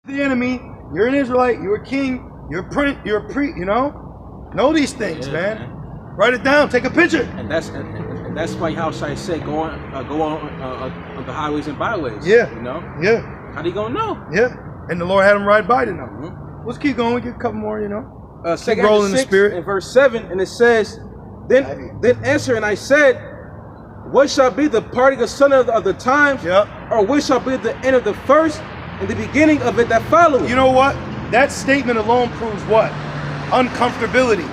the enemy. You're an Israelite. You're a king. You're a prince. You're a priest. You know these things, man. Write it down. Take a picture. And that's why Yahushua said, go on the highways and byways. Yeah. You know. Yeah. How do you gonna know? Yeah. And the Lord had him ride by them. Let's keep going. We get a couple more. Second roll in the spirit. In verse 7, and it says, then answer, and I said, what shall be the parting asunder of the times? Or what shall be the end of the first and the beginning of it that follows? You know what? That statement alone proves what? Uncomfortability.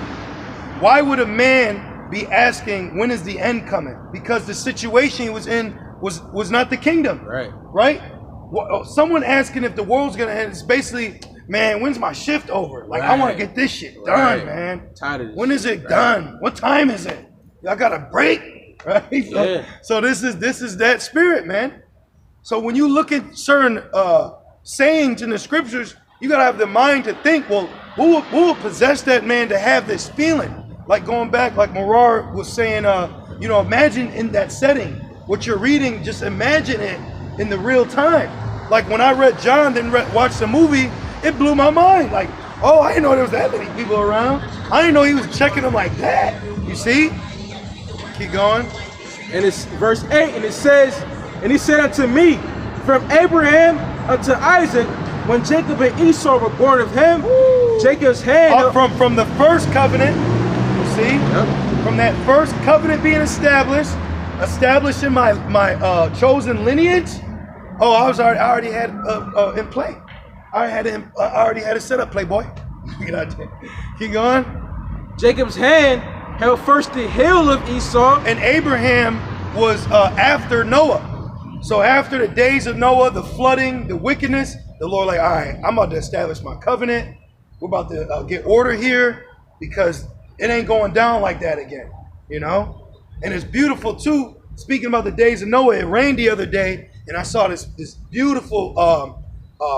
Why would a man be asking when is the end coming? Because the situation he was in was not the kingdom. Right? Someone asking if the world's gonna end is basically, man, when's my shift over? Like, I want to get this shit done, man. Tired of this. When is it done? What time is it? Y'all got a break, right? So this is that spirit, man. So when you look at certain sayings in the scriptures, you gotta have the mind to think, well, what will possess that man to have this feeling? Like going back, like Morar was saying, imagine in that setting what you're reading. Just imagine it in the real time. Like when I read John, then watched the movie. It blew my mind. Like, oh, I didn't know there was that many people around. I didn't know he was checking them like that. You see? Keep going. And it's verse 8, and it says, and he said unto me, from Abraham unto Isaac, when Jacob and Esau were born of him, Jacob's hand. From the first covenant, you see? From that first covenant being establishing my chosen lineage. Oh, I already had in play. I already had it set up, Playboy. Keep going. Jacob's hand held first the heel of Esau. And Abraham was after Noah. So after the days of Noah, the flooding, the wickedness, the Lord like, all right, I'm about to establish my covenant. We're about to get order here because it ain't going down like that again, And it's beautiful too. Speaking about the days of Noah, it rained the other day, and I saw this beautiful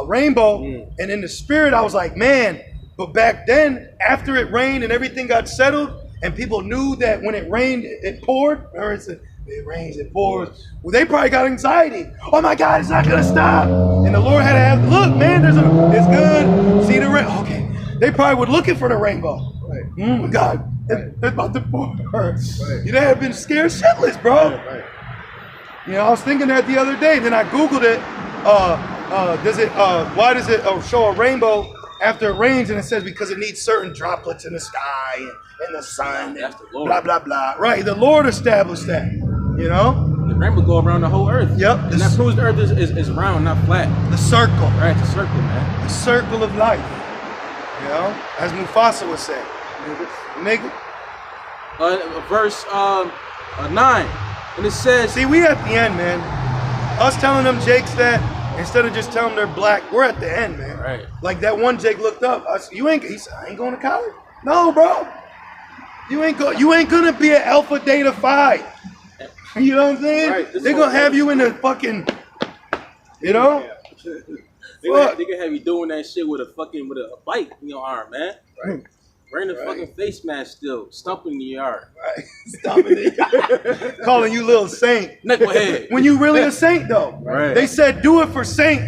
rainbow, and in the spirit I was like, man, but back then, after it rained and everything got settled, and people knew that when it rained, it poured, or it rains, it pours, well, they probably got anxiety. Oh my God, it's not gonna stop. And the Lord had to have, look, man, it's good, see the rain, okay. They probably were looking for the rainbow. God, it's about to pour. They had been scared shitless, bro. I was thinking that the other day, then I Googled it. Why does it show a rainbow after it rains? And it says because it needs certain droplets in the sky and the sun and blah, blah, blah. Right, the Lord established that, The rainbow go around the whole earth. Yep. And that proves the earth is round, not flat. The circle. Right, the circle, man. The circle of life. As Mufasa would say. Nigga. Verse 9. And it says, see, we at the end, man. Us telling them Jakes that, instead of just telling them they're black, we're at the end, man. Right. Like that one Jake looked up. He said, I ain't going to college. No, bro. You ain't gonna be an Alpha Data Phi. You know what I'm saying? Right. They're gonna have you in the fucking, They gonna have you doing that shit with a bike in your arm, man. Right. Wearing the fucking face mask still, stumping in the yard. Right. Stomping in the yard. Calling you little saint. Knucklehead. When you really a saint though. Right. They said do it for saint.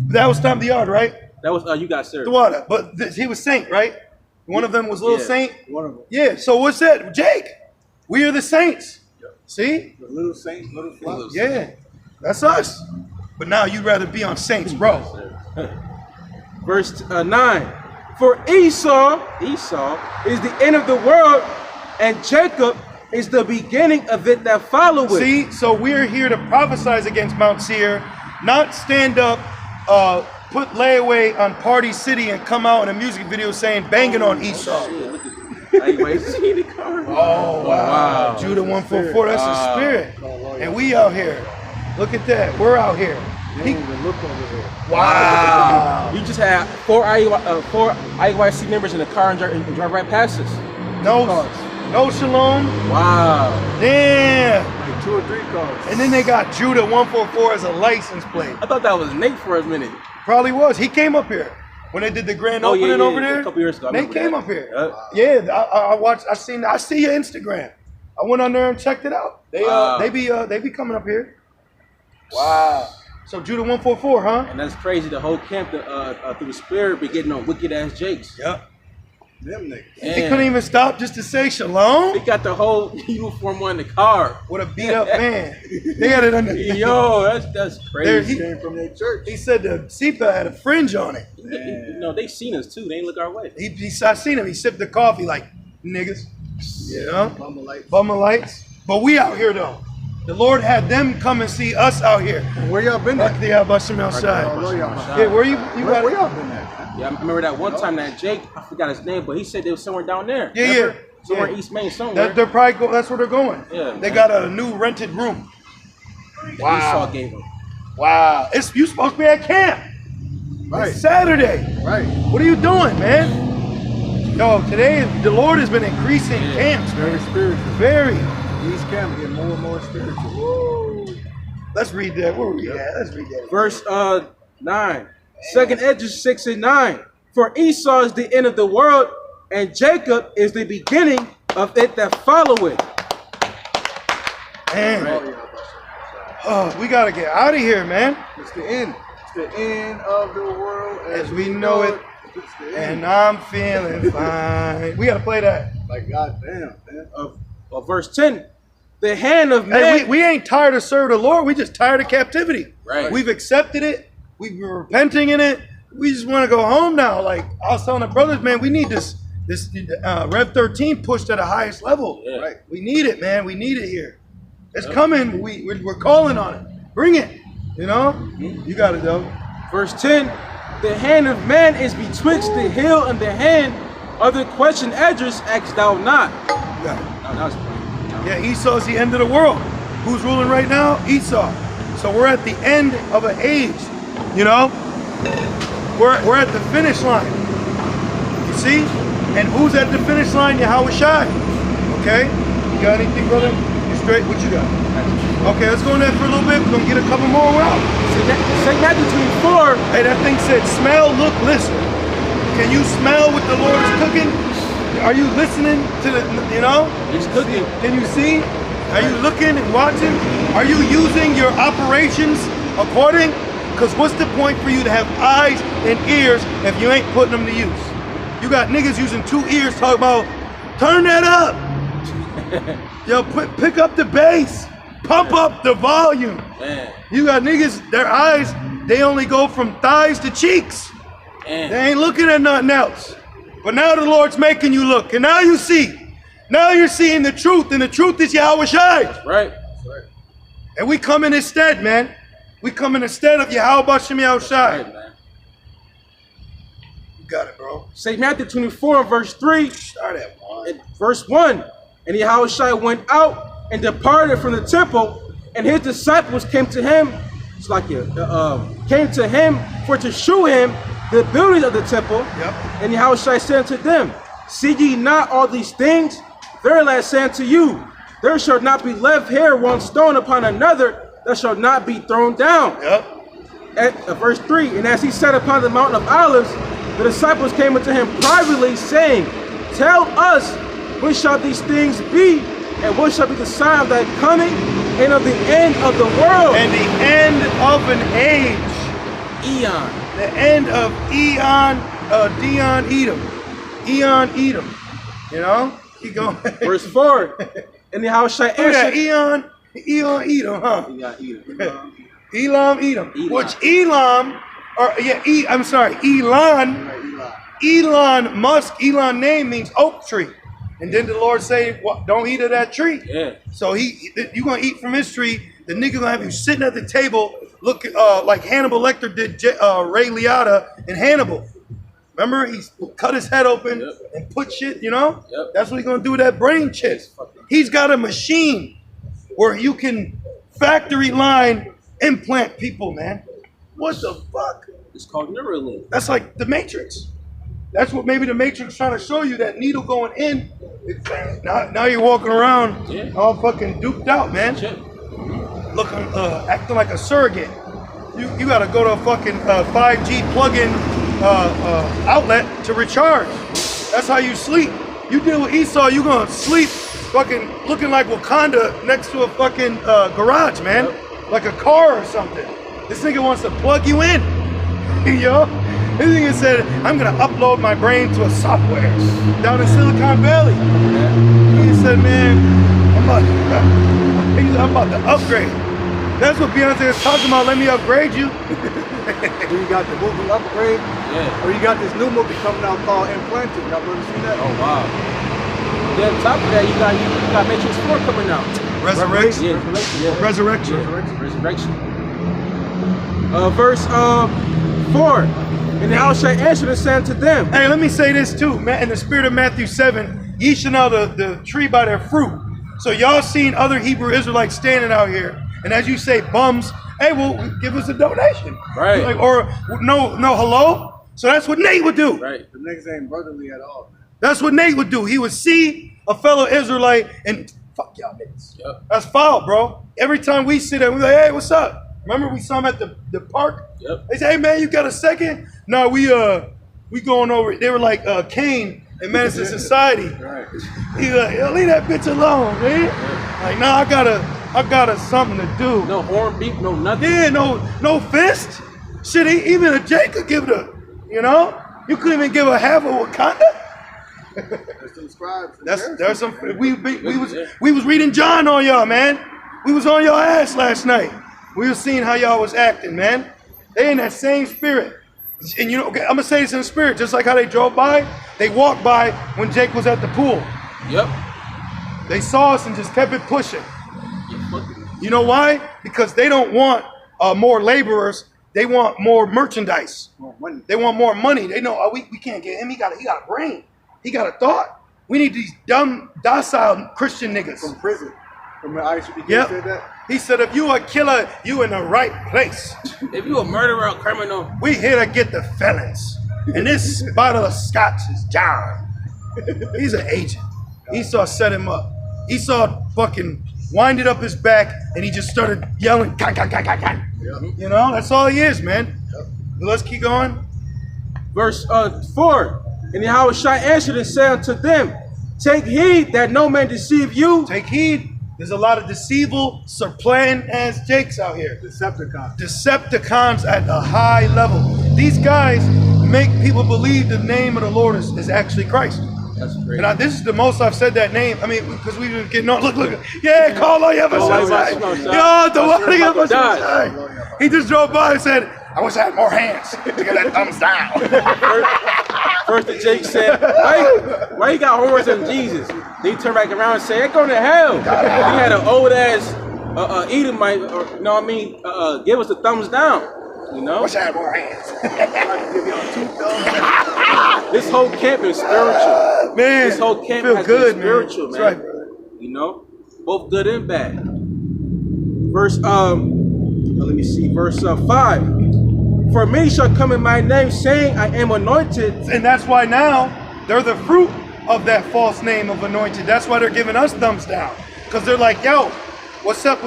That was Stomp the Yard, right? That was you got served. The water. But he was saint, right? One of them was little saint. One of them. Yeah. So what's that? Jake. We are the saints. Yep. See? The little saints, little flowers. Yeah. That's us. But now you'd rather be on saints, bro. Verse 9. For Esau is the end of the world, and Jacob is the beginning of it that followeth. See, so we're here to prophesize against Mount Seir, not stand up, put layaway on Party City and come out in a music video saying banging on Esau. Oh, wow. Judah 144, that's the spirit. And we out here. Look at that. We're out here. You don't even look over here. Wow. You just had four IYC members in the car and drive right past us. No shalom. Wow. Damn. Like 2 or 3 cars. And then they got Judah 144 as a license plate. I thought that was Nate for a minute. Probably was. He came up here when they did the grand opening over there. A couple years ago. Nate came up here. Yeah, I watched. I see your Instagram. I went on there and checked it out. They be coming up here. Wow. So Judah 144, huh? And that's crazy. The whole camp through the spirit be getting on wicked ass Jakes. Yep. Them niggas. They couldn't even stop just to say shalom. They got the whole uniform on the car. What a beat up man. They had it under. Yo, that's crazy. He Came from their church. He said the seatbelt had a fringe on it. No, they seen us too. They ain't look our way. I seen him. He sipped the coffee like niggas. You know? Bummer lights. But we out here though. The Lord had them come and see us out here. Where y'all been at? Yeah, busting outside. Yeah, where you got? Where y'all been at? Yeah, I remember that one time that Jake, I forgot his name, but he said they was somewhere down there. Yeah, remember? yeah. Somewhere in East Main, somewhere. They're probably that's where they're going. Yeah, they man. got a new rented room. Wow. Esau gave him. Wow. You supposed to be at camp. Right. It's Saturday. Right. What are you doing, man? Yo, today the Lord has been increasing camps. Very spiritual. Very. These camps get more and more spiritual. Woo. Let's read that. Where we at? Let's read that. Verse 9. Second Esdras 6 and 9. For Esau is the end of the world, and Jacob is the beginning of it that followeth. Man. Oh, we gotta get out of here, man. It's the end. It's the end of the world As we know it. It's the And end. I'm feeling fine. We gotta play that. Like goddamn, man. Verse 10. The hand of man. Hey, we ain't tired of serving the Lord. We just tired of captivity. Right. We've accepted it. We've been repenting in it. We just want to go home now. Like I was telling the brothers, man, we need this Rev 13 pushed to the highest level. Yeah. Right. We need it, man. We need it here. It's coming. We're calling on it. Bring it. You know? You got it, though. Verse 10. The hand of man is betwixt the hill and the hand of the question Esdras asked thou not. You got it. No, that was funny. Yeah, Esau's the end of the world. Who's ruling right now? Esau. So we're at the end of an age. You know? We're at the finish line. You see? And who's at the finish line? Yahweh Shai. Okay? You got anything, brother? You straight? What you got? Okay, let's go in there for a little bit. We're gonna get a couple more out. St. Matthew 24. Hey, that thing said smell, look, listen. Can you smell what the Lord is cooking? Are you listening to the, you know? He's cooking. Can you see? Are you looking and watching? Are you using your operations according? Because what's the point for you to have eyes and ears if you ain't putting them to use? You got niggas using 2 ears talking about, turn that up. Yo, pick up the bass. Pump up the volume. Man. You got niggas, their eyes, they only go from thighs to cheeks. Man. They ain't looking at nothing else. But now the Lord's making you look. And now you see. Now you're seeing the truth. And the truth is Yahweh Shai. Right. And we come in his stead, man. We come in instead of Yahweh Bashem Yahweh Shai. Right, man. You got it, bro. St. Matthew 24, verse 3. Start at 1. And verse 1. And Yahweh Shai went out and departed from the temple, and his disciples came to him. It's like came to him for to shew him the buildings of the temple. Yep. And Yahweh Shai said unto them, see ye not all these things? Verily I say unto you, there shall not be left here one stone upon another that shall not be thrown down. Yep. At verse 3, and as he sat upon the mountain of Olives, the disciples came unto him privately, saying, tell us, when shall these things be, and what shall be the sign of thy coming, and of the end of the world? And the end of an age. Eon. The end of Dion Edom. Eon Edom. You know? Keep going. Verse 4, and Yahweh Shai Look at that, answered. Eon Edom, huh? Eon. Elam Edom. Which Elon Musk, Elon name means oak tree. And then the Lord say, what, don't eat of that tree. Yeah. So you gonna eat from his tree, the nigga gonna have you sitting at the table, look like Hannibal Lecter did Ray Liotta in Hannibal. Remember, he cut his head open and put shit, you know? Yep. That's what he's gonna do with that brain chip. He's got a machine where you can factory line implant people, man. What the fuck? It's called Neuralink. That's like the Matrix. That's what maybe the Matrix trying to show you, that needle going in. Now you're walking around all fucking duped out, man. Looking, acting like a surrogate. You gotta go to a fucking 5G plug-in outlet to recharge. That's how you sleep. You deal with Esau, you gonna sleep fucking looking like Wakanda next to a fucking garage, man. Like a car or something. This nigga wants to plug you in. Yo, this nigga said, I'm gonna upload my brain to a software down in Silicon Valley. He said, man, I'm about to upgrade. That's what Beyonce is talking about. Let me upgrade you. Then you got the movie Upgrade. Yeah. Or you got this new movie coming out called Implanted. Y'all ever seen that? Oh wow. Then on top of that, you got Matrix 4 coming out. Resurrection. Yeah. Resurrection. Resurrection. Verse 4. And how shall I answer and say unto them? Hey, let me say this too, man. In the spirit of Matthew 7, ye shall know the tree by their fruit. So y'all seen other Hebrew Israelites standing out here, and as you say, bums, hey, well, give us a donation. Right. Like, or no, hello? So that's what Nate would do. Right. The niggas ain't brotherly at all, man. That's what Nate would do. He would see a fellow Israelite and fuck y'all niggas. Yep. That's foul, bro. Every time we see that, we're like, hey, what's up? Remember we saw him at the park? Yep. They say, hey man, you got a second? No, we going over. They were like Cain in Medicine Society. Right. He's like, yo, leave that bitch alone, man. Like, nah, I got something to do. No horn beat, no nothing. Yeah, no fist. Shit, even a Jay could give it a, you know? You couldn't even give a half of Wakanda. There's some scribes. There's some. We was reading John on y'all, man. We was on your ass last night. We was seeing how y'all was acting, man. They in that same spirit. And you know, okay, I'm gonna say this in the spirit, just like how they drove by, they walked by when Jake was at the pool. Yep. They saw us and just kept it pushing. You know why? Because they don't want more laborers. They want more merchandise. More money. They want more money. They know, we can't get him. He got a brain. He got a thought. We need these dumb, docile Christian niggas. From prison. From the ICP Yep. said that. He said, if you a killer, you in the right place. If you a murderer or criminal, We here to get the felons. And this bottle of scotch is John. He's an agent. Esau set him up. Esau fucking winded up his back and he just started yelling, "Ka, ka, ka, ka, ka." Yep. You know, that's all he is, man. But let's keep going. verse 4. And Yahweh shall answer and say unto them, take heed that no man deceive you. Take heed. There's a lot of deceivable, supplant as Jakes out here. Decepticon. Decepticons at a high level. These guys make people believe the name of the Lord is actually Christ. That's great. And this is the most I've said that name. I mean, because we've been getting on. Look. Yeah, call on your Yo, the one he just drove by and said, I wish I had more hands to get that thumbs down. First the Jake said, why you got horns on Jesus? Then he turned back around and said, they're going to hell. He had an old ass Edomite, or, you know what I mean, give us the thumbs down. You know? Wish I had more hands. Give y'all 2 thumbs. This whole camp is spiritual. Man, this whole camp feel has good, been spiritual, man. That's right. You know? Both good and bad. Verse, let me see, verse 5. For many shall come in my name, saying, I am anointed. And that's why now they're the fruit of that false name of anointed. That's why they're giving us thumbs down. Because they're like, yo, what's up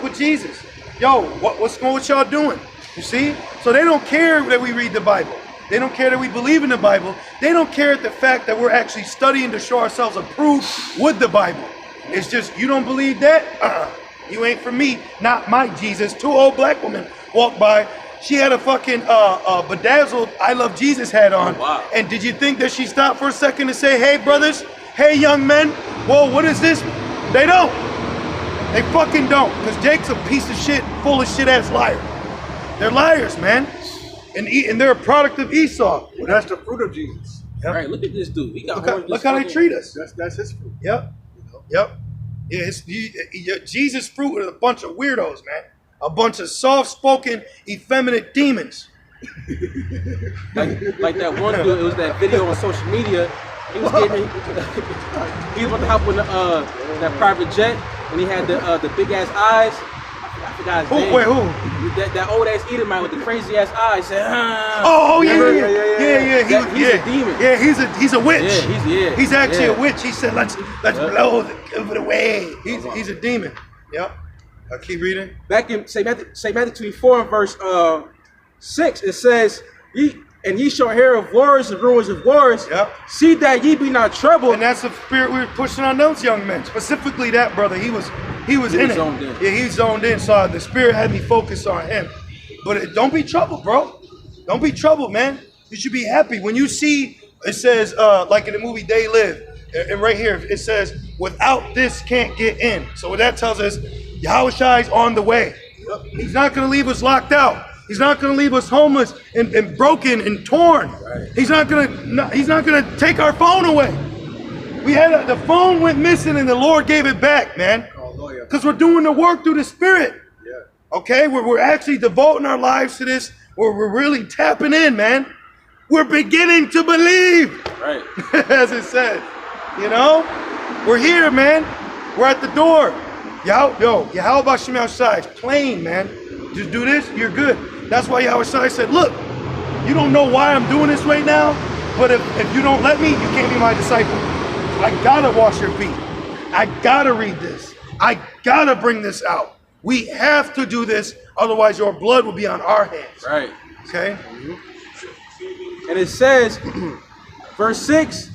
with Jesus? Yo, what's going what y'all doing? You see? So they don't care that we read the Bible. They don't care that we believe in the Bible. They don't care at the fact that we're actually studying to show ourselves approved with the Bible. It's just, you don't believe that? You ain't for me, not my Jesus. 2 old black women walked by. She had a fucking bedazzled I Love Jesus hat on. Oh, wow. And did you think that she stopped for a second to say, hey brothers, hey young men, whoa, what is this? They don't. They fucking don't. Because Jake's a piece of shit, full of shit ass liar. They're liars, man. And they're a product of Esau. Well, that's the fruit of Jesus. Yep. Right, look at this dude. He got Look how they treat us. That's his fruit. Yep. You know? Yep. Yeah, Jesus' fruit is a bunch of weirdos, man. A bunch of soft-spoken, effeminate demons. like that one dude, it was that video on social media. He was getting, he was about to hop on that private jet, and he had the big ass eyes. I forgot his name. Wait, who? That old ass Edomite with the crazy ass eyes. Said, Oh yeah. He's a demon. Yeah, he's a witch. Yeah, he's actually a witch. He said, let's blow it away. He's a demon. Yep. I'll keep reading. Back in St. Matthew 24 and verse 6, it says, ye shall hear of wars and rumors of wars. Yep. See that ye be not troubled. And that's the spirit we were pushing on those young men. Specifically that brother. He was in it. zoned in. Yeah, he zoned in. So the spirit had me focused on him. But don't be troubled, bro. Don't be troubled, man. You should be happy. When you see, it says, like in the movie They Live, and right here, it says, without this can't get in. So what that tells us, Yahushua is on the way. He's not going to leave us locked out. He's not going to leave us homeless and broken and torn. Right. He's not going to take our phone away. We had the phone went missing and the Lord gave it back, man. Because we're doing the work through the Spirit. Yeah. Okay, we're actually devoting our lives to this. We're really tapping in, man. We're beginning to believe. Right. As it said. You know? We're here, man. We're at the door. Yahweh Shem Yahushua is plain, man. Just do this, you're good. That's why Yahweh said, look, you don't know why I'm doing this right now, but if you don't let me, you can't be my disciple. I gotta wash your feet. I gotta read this. I gotta bring this out. We have to do this, otherwise your blood will be on our hands. Right. Okay? And it says, verse 6,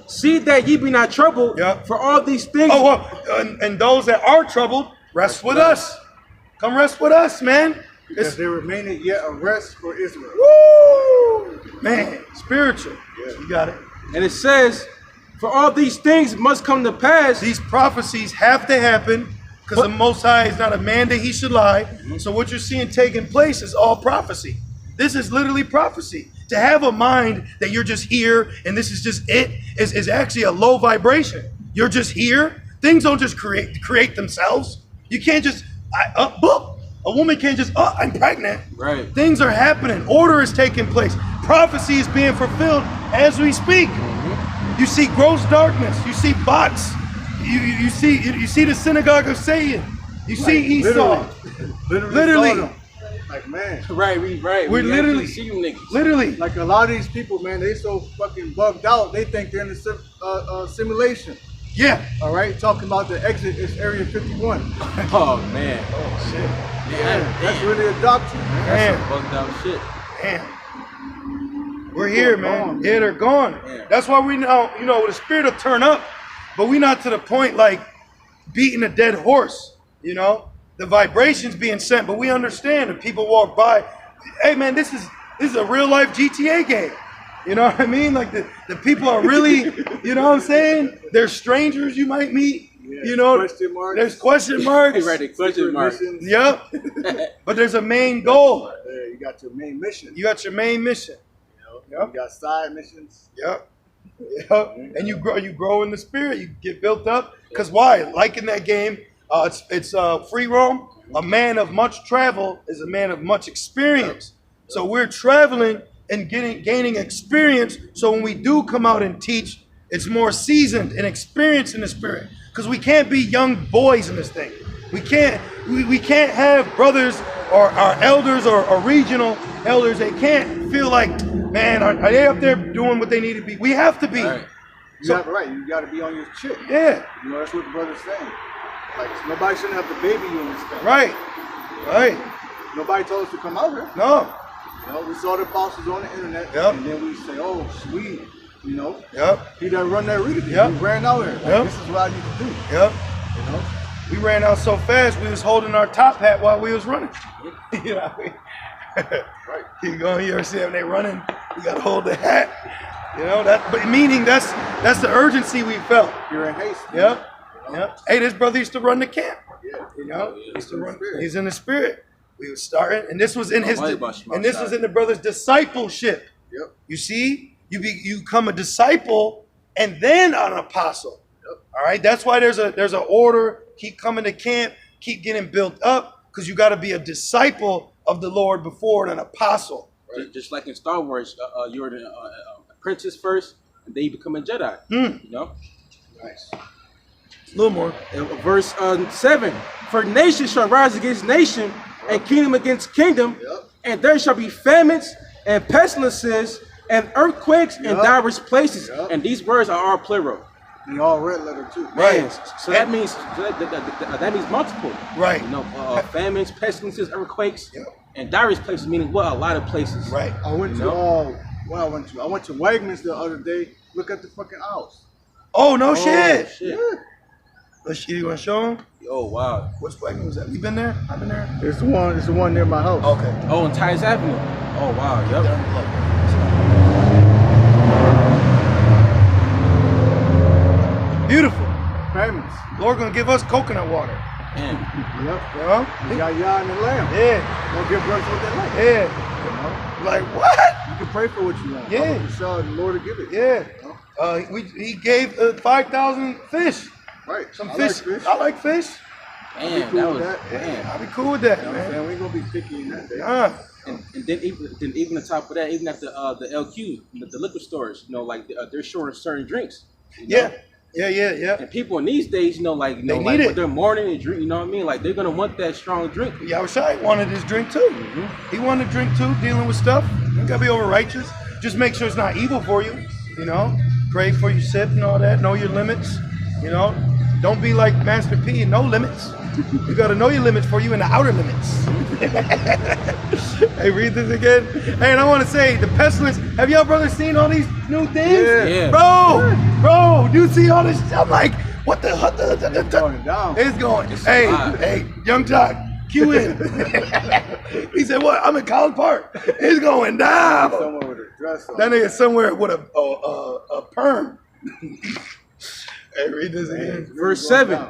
see that ye be not troubled for all these things. Oh, well, and those that are troubled, rest with us. Come rest with us, man. Because there remaineth yet a rest for Israel. Woo! Man, spiritual. Yeah. You got it. And it says, for all these things must come to pass. These prophecies have to happen because the Most High is not a man that he should lie. Mm-hmm. So what you're seeing taking place is all prophecy. This is literally prophecy. To have a mind that you're just here and this is just it is actually a low vibration. You're just here. Things don't just create themselves. You can't just, a woman can't just, I'm pregnant. Right. Things are happening. Order is taking place. Prophecy is being fulfilled as we speak. Mm-hmm. You see gross darkness. You see bots. You see the synagogue of Satan. You see Esau. Literally. Like, man. Right. We're literally see you niggas. Literally. Like a lot of these people, man, they so fucking bugged out. They think they're in a simulation. Yeah. All right. Talking about the exit is Area 51. Oh man. Oh shit. Yeah. That's really a doctrine. That's some bugged out shit. Damn. We're here, man. Yeah, they're gone. Yeah. That's why we know, the Spirit will turn up, but we're not to the point like beating a dead horse. The vibrations being sent, but we understand if people walk by, hey man, this is a real life GTA game. You know what I mean? Like the people are really, you know what I'm saying? There's strangers you might meet. Yeah, question marks. There's question marks. Right, question marks. Yep. But there's a main goal. Yeah, you got your main mission. You got your main mission. Yep. You got side missions. Yep. And you grow in the Spirit. You get built up. Because why? Like in that game, it's free roam. A man of much travel is a man of much experience. So we're traveling and gaining experience. So when we do come out and teach, it's more seasoned and experienced in the Spirit. Because we can't be young boys in this thing. We can't have brothers or our elders or regional elders. They can't feel like, man, are they up there doing what they need to be? We have to be. Right. You got to be on your shit. Yeah. That's what the brother's saying. Like, nobody shouldn't have to baby you in this thing. Right. Nobody told us to come out here. No. We saw the apostles on the internet, and then we say, oh, sweet. Yep. He done run that reading. Yep. We ran out here. This is what I need to do. Yep. We ran out so fast, we was holding our top hat while we was running. You know what I mean? Right. You ever see them, they running, we got to hold the hat. But meaning that's the urgency we felt. You're in haste. Yep. Yep. Hey, this brother used to run the camp. Yeah. Used to run. He's in the Spirit. We were starting, and this was in this was in the brother's discipleship. Yep. You see? You become a disciple and then an apostle. Yep. All right. That's why there's an order. Keep coming to camp. Keep getting built up because you got to be a disciple of the Lord before an apostle. Right? Just like in Star Wars, you're the apprentice first, and then you become a Jedi. Nice. A little more. Verse 7: For nation shall rise against nation, and kingdom against kingdom, and there shall be famines and pestilences and earthquakes in diverse places. And these words are all plural. And all red letter too. Right. So that means that means multiple. Right. Famines, pestilences, earthquakes, and diverse places, meaning what? A lot of places. Right. I went to I went to Wegmans the other day. Look at the fucking house. Oh no shit. Yeah. You want to show them? Oh wow. Which black was that? You been there? I've been there. It's the one near my house. Okay. Oh, on Tice Avenue. Oh wow. Yep. Beautiful. Famous. Lord gonna give us coconut water. Man. Yep. You know? Yah and the lamb. Yeah. Don't give brothers what they like. Yeah. Like what? You can pray for what you want. Yeah. Inshallah, the Lord will give it. Yeah. He gave 5,000 fish. Right. Some I fish. Like fish. I like fish. Man, cool that with was that. man. I'll be cool with that, You know what I'm man. saying? We ain't gonna be picky in that day. And then even on top of that, even at the LQ, the liquor stores, you know, like they're showing certain drinks. You know? Yeah. And people in these days, you know, like They like need it. with their morning and drink, you know what I mean? Like they're gonna want that strong drink. Yahushua wanted his drink too. He wanted to drink too, dealing with stuff. You gotta be over righteous. Just make sure it's not evil for you. You know, pray for your sip and all that. Know your limits. You know, don't be like Master P. No limits. You gotta know your limits for you in the outer limits. Hey, read this again. Hey, and I want to say the pestilence. Have y'all brothers seen all these new things? Yeah. Bro, do you see all this? I'm like, what the? It's going down. It's going. It's Hey, alive. hey, Young Jock, cue in. He said, "What? I'm in College Park. It's going down." Somewhere with a dress on. That nigga somewhere with a perm. Hey, read this again. Verse 7.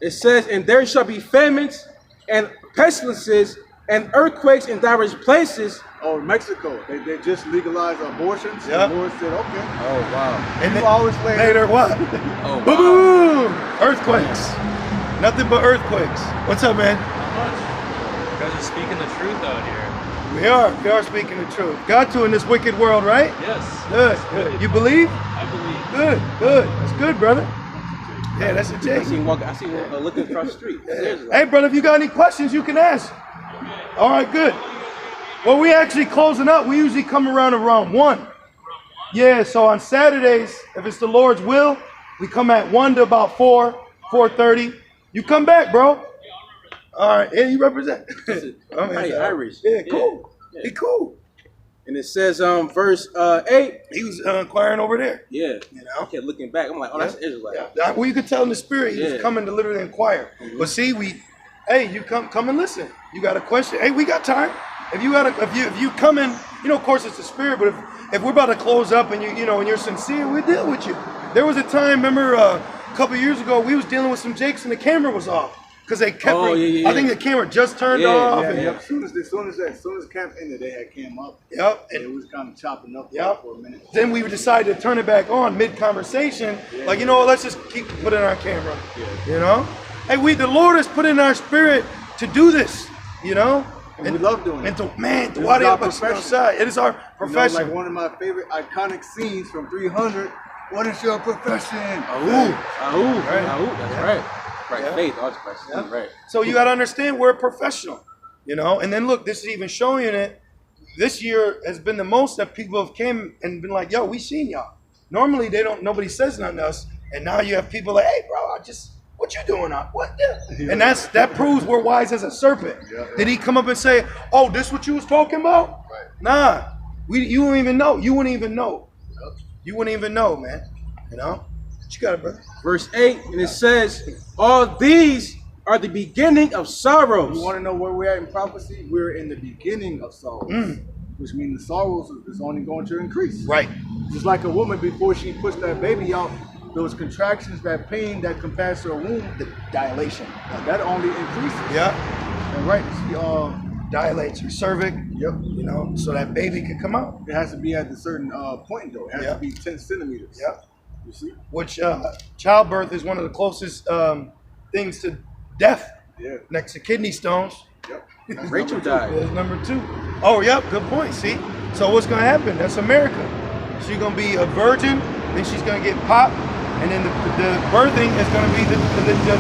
It says, "And there shall be famines and pestilences and earthquakes in diverse places." Oh, Mexico. They just legalized abortions. Yeah. The Lord said, okay. Oh wow. And You always later what? Oh wow. Boom! Earthquakes. Nothing but earthquakes. What's up, man? Not much. You guys are speaking the truth out here. We are speaking the truth. Got to in this wicked world, right? Yes. Good. You believe? I believe. Good. That's good, brother. Yeah, that's a I J. see him looking across the street. Seriously. Hey, brother, if you got any questions, you can ask. All right, good. Well, we actually closing up. We usually come around 1. Yeah, so on Saturdays, if it's the Lord's will, we come at 1 to about 4:30. You come back, bro. All right, yeah, you represent. Right, Irish. Yeah, cool. Yeah. He cool. And it says, verse 8. He was inquiring over there. Yeah. You know? I kept looking back. I'm like, oh, that's Israelite. Yeah. Well, you could tell in the spirit he was Yeah. coming to literally inquire. But see, hey, you come and listen. You got a question? Hey, we got time. If you come in, you know, of course it's the spirit. But if we're about to close up and you know and you're sincere, we deal with you. There was a time, remember, a couple years ago, we was dealing with some jakes and the camera was off because they kept. Yeah. I think the camera just turned Yeah, off. yeah, and, Yep. As soon as camp ended, they had came up. Yep. And it was kind of chopping up Yep. for a minute. Then we decided to turn it back on mid-conversation. Like, you know what, let's just keep putting our camera. Yeah. You know? Hey, the Lord has put in our spirit to do this, you know? And we love doing it. And This is our profession. outside. It is our You know, profession. like one of my favorite iconic scenes from 300. What is your profession? That's right. Right, Yeah. faith, all Christ. Yeah. Right. So you got to understand we're a professional, you know? And then look, this is even showing it. This year has been the most that people have came and been like, yo, we seen y'all. Normally nobody says nothing to us. And now you have people like, hey, bro, what you doing? What? Yeah. And that proves we're wise as a serpent. Yeah. Did he come up and say, oh, this what you was talking about? Right. Nah, you wouldn't even know. You wouldn't even know. Yep. You wouldn't even know, man. You know? What you got it, brother? Verse 8, and it says, all these are the beginning of sorrows. You want to know where we're at in prophecy? We're in the beginning of sorrows, which means the sorrows is only going to increase. Right. Just like a woman before she puts that baby out, those contractions, that pain that can pass her womb, The dilation. that only increases. Yeah. And right, she, Dilates your cervix. yep. You know, so that baby can come out. It has to be at a certain point though. It has Yeah. to be 10 centimeters. Yeah. You see? Which childbirth is one of the closest things to death, Yeah. next to kidney stones. Yep. Rachel Is died. number 2. Oh, yep, good point. See, so what's gonna happen? That's America. She's gonna be a virgin, then she's gonna get popped, and then the birthing is gonna be the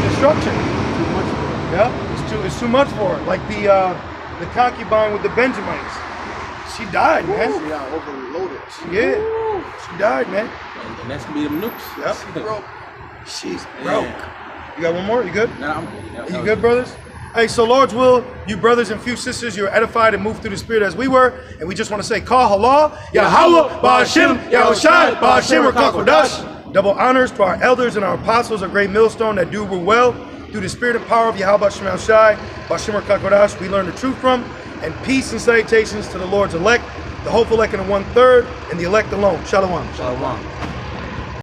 destruction. Too much. Yeah, it's too much for her. Like the concubine with the Benjamites. She died, man. She got overloaded. Yeah, she died, man. And that's going to be them nukes. Yep. She broke. She's broke. You got one more? You good? Nah, I'm good. That You was good, brothers? Hey, so Lord's will, you brothers and few sisters, you're edified and moved through the Spirit as we were. And we just want to say, Call Halal, Yahweh, Ba'Hashem, Yahushai, Ba'Hashem, Rakakodash. Double honors to our elders and our apostles, a great millstone that do rule well. Through the spirit and power of Yahweh Shemel Shai, Bashimar Kakodash, we learn the truth from. And peace and salutations to the Lord's elect, the hopeful elect in the 1/3, and the elect alone. Shalom. Shalom.